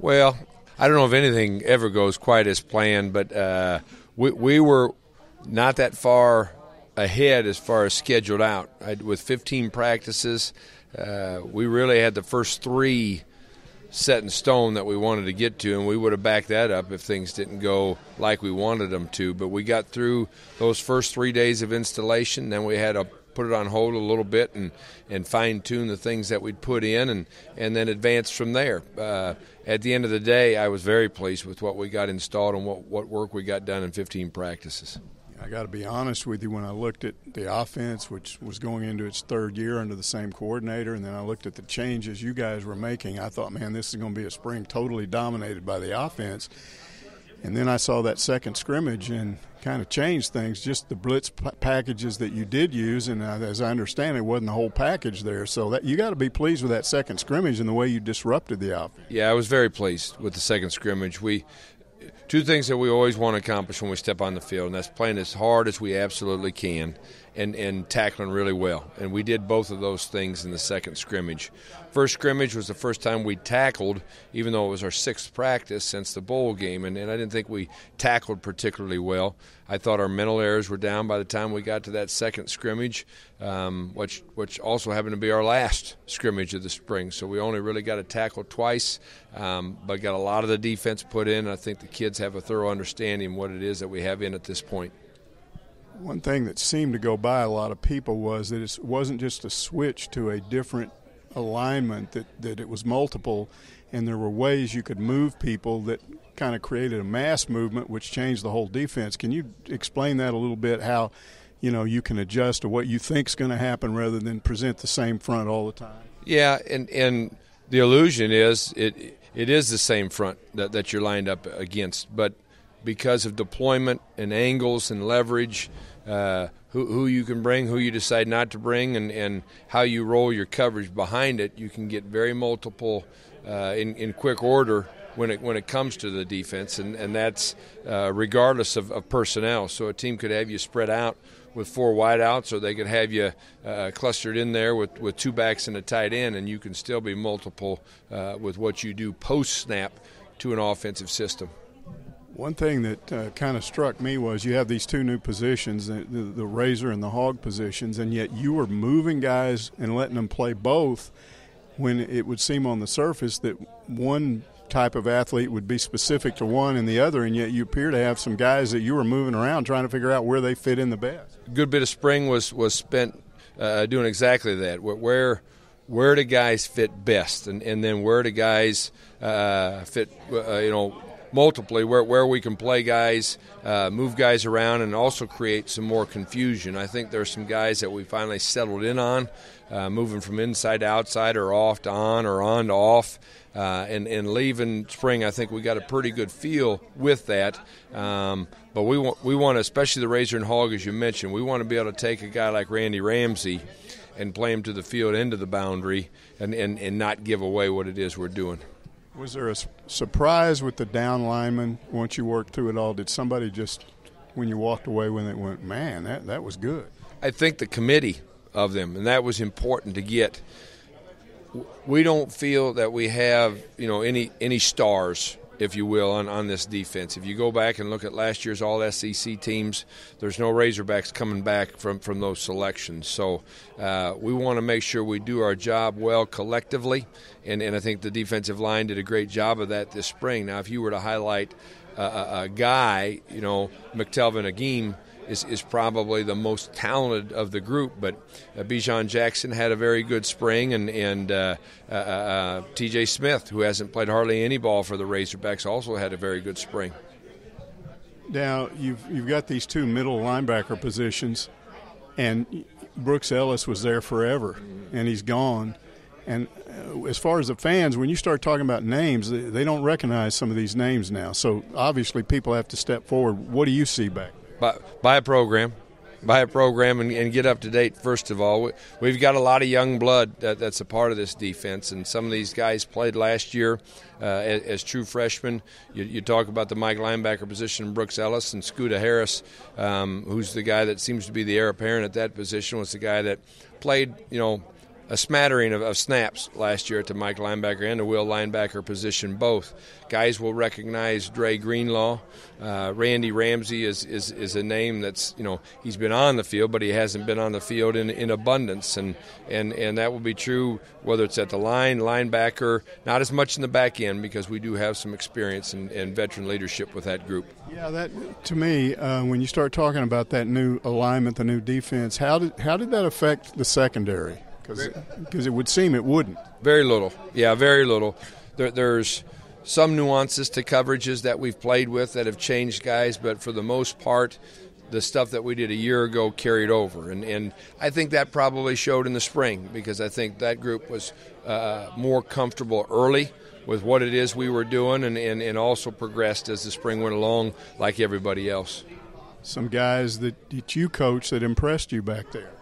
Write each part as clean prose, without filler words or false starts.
Well, I don't know if anything ever goes quite as planned, but we were not that far ahead as far as scheduled out. With 15 practices, we really had the first 3 set in stone that we wanted to get to, and we would have backed that up if things didn't go like we wanted them to. But we got through those first 3 days of installation, then we had to put it on hold a little bit and fine-tune the things that we'd put in and then advance from there. At the end of the day, I was very pleased with what we got installed and what work we got done in 15 practices. I got to be honest with you, when I looked at the offense, which was going into its 3rd year under the same coordinator, and then I looked at the changes you guys were making, I thought, man, this is going to be a spring totally dominated by the offense. And then I saw that second scrimmage and kind of changed things, just the blitz packages that you did use, and as I understand it, wasn't the whole package there. So that you got to be pleased with that second scrimmage and the way you disrupted the offense. Yeah, I was very pleased with the second scrimmage. Two things that we always want to accomplish when we step on the field, and that's playing as hard as we absolutely can and tackling really well. And we did both of those things in the second scrimmage. First scrimmage was the first time we tackled, even though it was our 6th practice since the bowl game, and I didn't think we tackled particularly well. I thought our mental errors were down by the time we got to that second scrimmage, which also happened to be our last scrimmage of the spring. So we only really got to tackle twice, but got a lot of the defense put in. I think the kids have a thorough understanding of what it is that we have in at this point. One thing that seemed to go by a lot of people was that it wasn't just a switch to a different alignment, that it was multiple, and there were ways you could move people that kind of created a mass movement which changed the whole defense. Can you explain that a little bit, how you can adjust to what you think is going to happen rather than present the same front all the time? Yeah, and the illusion is it is the same front that you're lined up against, but because of deployment and angles and leverage, who you can bring, who you decide not to bring, and how you roll your coverage behind it, you can get very multiple in quick order when it comes to the defense, and that's regardless of personnel. So a team could have you spread out with 4 wideouts, or they could have you clustered in there with 2 backs and a tight end, and you can still be multiple with what you do post-snap to an offensive system. One thing that kind of struck me was you have these 2 new positions, the razor and the hog positions, and yet you were moving guys and letting them play both when it would seem on the surface that one type of athlete would be specific to one and the other, and yet you appear to have some guys that you were moving around trying to figure out where they fit in the best. A good bit of spring was spent doing exactly that. Where do guys fit best, and then where do guys fit, multiply, where we can play guys, move guys around, and also create some more confusion. I think there's some guys that we finally settled in on, moving from inside to outside or off to on or on to off. And leaving spring, I think we got a pretty good feel with that. But we want, especially the razor and hog, as you mentioned, we want to be able to take a guy like Randy Ramsey and play him to the field, into the boundary, and not give away what it is we're doing. Was there a surprise with the down lineman once you worked through it all? Did somebody just, when you walked away, when they went, man, that was good? I think the committee of them, and that was important to get. We don't feel that we have, any stars, if you will, on this defense. If you go back and look at last year's All-SEC teams, there's no Razorbacks coming back from those selections. So we want to make sure we do our job well collectively, and I think the defensive line did a great job of that this spring. Now, if you were to highlight a guy, McTelvin Agim is probably the most talented of the group, but Bijan Jackson had a very good spring, and T.J. Smith, who hasn't played hardly any ball for the Razorbacks, also had a very good spring. Now, you've got these 2 middle linebacker positions, and Brooks Ellis was there forever, and he's gone. And as far as the fans, when you start talking about names, they don't recognize some of these names now. So obviously people have to step forward. What do you see back there? Buy a program and get up to date, first of all. We've got a lot of young blood that's a part of this defense, and some of these guys played last year as true freshmen. You talk about the Mike linebacker position, Brooks Ellis, and Scooter Harris, who's the guy that seems to be the heir apparent at that position, was the guy that played, a smattering of snaps last year at the Mike linebacker and the Will linebacker position both. Guys will recognize Dre Greenlaw. Randy Ramsey is a name that's, he's been on the field, but he hasn't been on the field in abundance. And that will be true whether it's at the line, linebacker, not as much in the back end because we do have some experience and veteran leadership with that group. Yeah, that to me, when you start talking about that new alignment, the new defense, how did that affect the secondary? Because it would seem it wouldn't. Very little. Yeah, very little. There's some nuances to coverages that we've played with that have changed guys, but for the most part, the stuff that we did a year ago carried over. And I think that probably showed in the spring because I think that group was more comfortable early with what it is we were doing and also progressed as the spring went along like everybody else. Some guys that you coach that impressed you back there.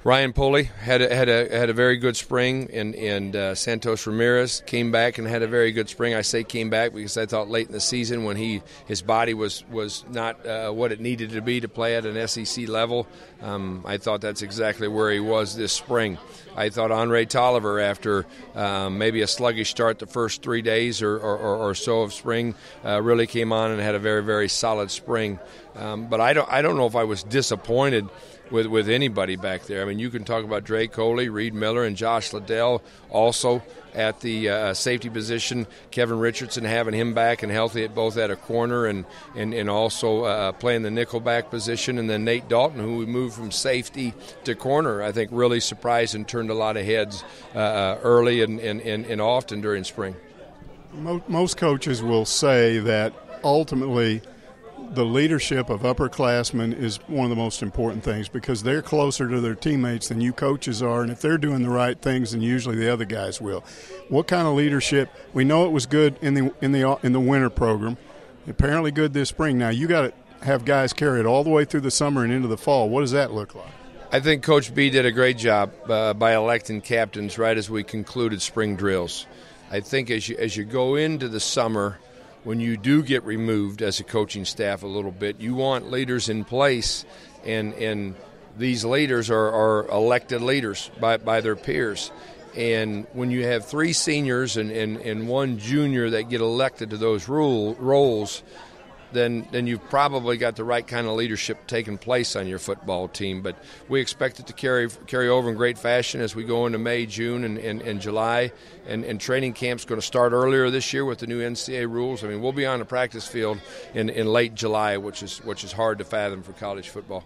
Ryan Pulley had a very good spring, and Santos Ramirez came back and had a very good spring. I say came back because I thought late in the season when his body was not what it needed to be to play at an SEC level, I thought that's exactly where he was this spring. I thought Andre Tolliver, after maybe a sluggish start the first 3 days or so of spring, really came on and had a very, very solid spring. But I don't know if I was disappointed with anybody back there. I mean, you can talk about Dre Coley, Reed Miller, and Josh Liddell also at the safety position. Kevin Richardson having him back and healthy at both at a corner and also playing the nickelback position. And then Nate Dalton, who we moved from safety to corner, I think really surprised and turned a lot of heads early and often during spring. Most coaches will say that ultimately the leadership of upperclassmen is one of the most important things because they're closer to their teammates than you coaches are, and if they're doing the right things, then usually the other guys will. What kind of leadership? We know it was good in the winter program. Apparently good this spring. Now you got to have guys carry it all the way through the summer and into the fall. What does that look like? I think Coach B did a great job by electing captains right as we concluded spring drills. I think as you go into the summer, when you do get removed as a coaching staff a little bit, you want leaders in place, and these leaders are elected leaders by their peers. And when you have 3 seniors and 1 junior that get elected to those roles, then you've probably got the right kind of leadership taking place on your football team. But we expect it to carry over in great fashion as we go into May, June, and July. And training camp's going to start earlier this year with the new NCAA rules. I mean, we'll be on the practice field in late July, which is hard to fathom for college football.